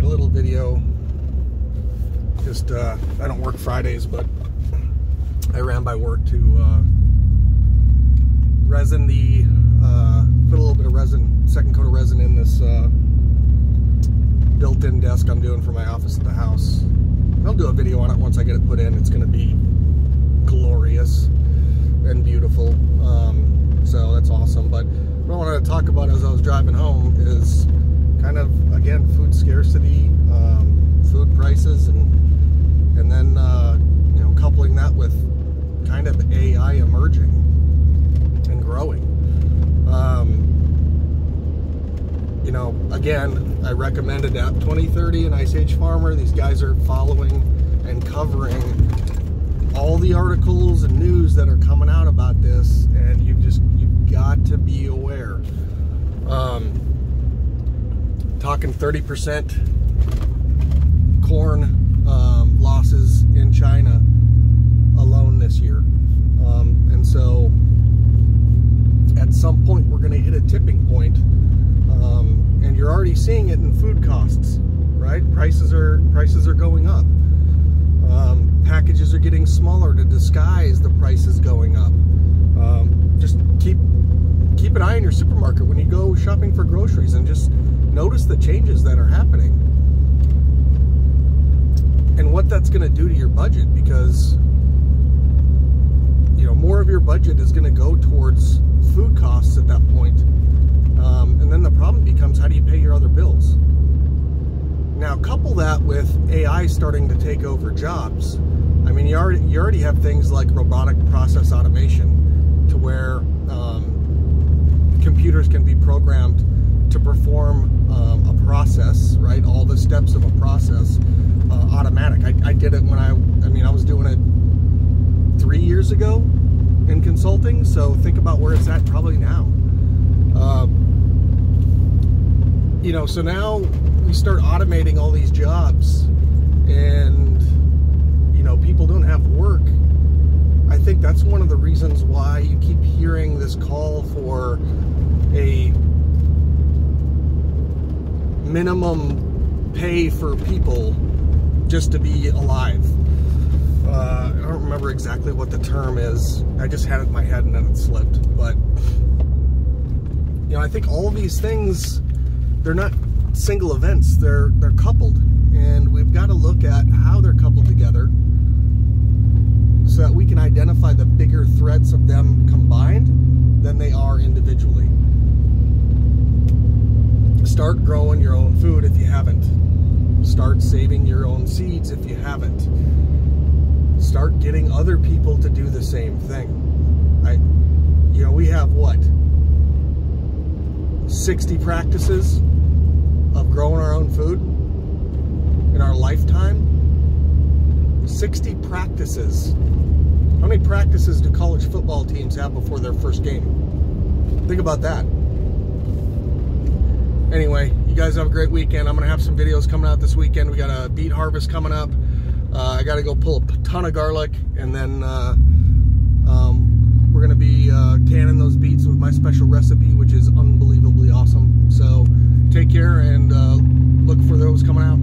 a little video. Just, I don't work Fridays, but I ran by work to resin the, put a little bit of resin, second coat of resin in this built-in desk I'm doing for my office at the house. I'll do a video on it once I get it put in. It's going to be glorious and beautiful. So that's awesome. But what I wanted to talk about as I was driving home is kind of, again, food scarcity, food prices, and then you know, coupling that with kind of AI emerging and growing. You know, again, I recommended App 2030 and Ice Age Farmer. These guys are following and covering all the articles and news that are coming out about this, and you've got to be aware. Talking 30% corn losses in China alone this year. And so at some point we're going to hit a tipping point, and you're already seeing it in food costs, right? Prices are going up. Packages are getting smaller to disguise the prices going up. Just keep an eye on your supermarket when you go shopping for groceries, and just notice the changes that are happening and what that's going to do to your budget, because you know, more of your budget is going to go towards food costs at that point. And then the problem becomes, how do you pay your other bills? Now, couple that with AI starting to take over jobs. I mean, you already have things like robotic process automation, to where computers can be programmed to perform a process, right? All the steps of a process, automatic. I did it when I was doing it 3 years ago in consulting. So think about where it's at probably now. You know, so now we start automating all these jobs, and you know, people don't have work. I think that's one of the reasons why you keep hearing this call for a minimum pay for people just to be alive. I don't remember exactly what the term is. I just had it in my head and then it slipped. But you know, I think all of these things, they're not single events, they're coupled, and we've got to look at how they're coupled together so that we can identify the bigger threats of them combined than they are individually. Start growing your own food if you haven't. Start saving your own seeds if you haven't. Start getting other people to do the same thing. You know, we have what? 60 practices of growing our own food in our lifetime. 60 practices. How many practices do college football teams have before their first game? Think about that. Anyway, you guys have a great weekend. I'm going to have some videos coming out this weekend. We got a beet harvest coming up. I got to go pull a ton of garlic, and then we're going to be canning those beets with my special recipe, which is unbelievably awesome. So take care, and look for those coming out.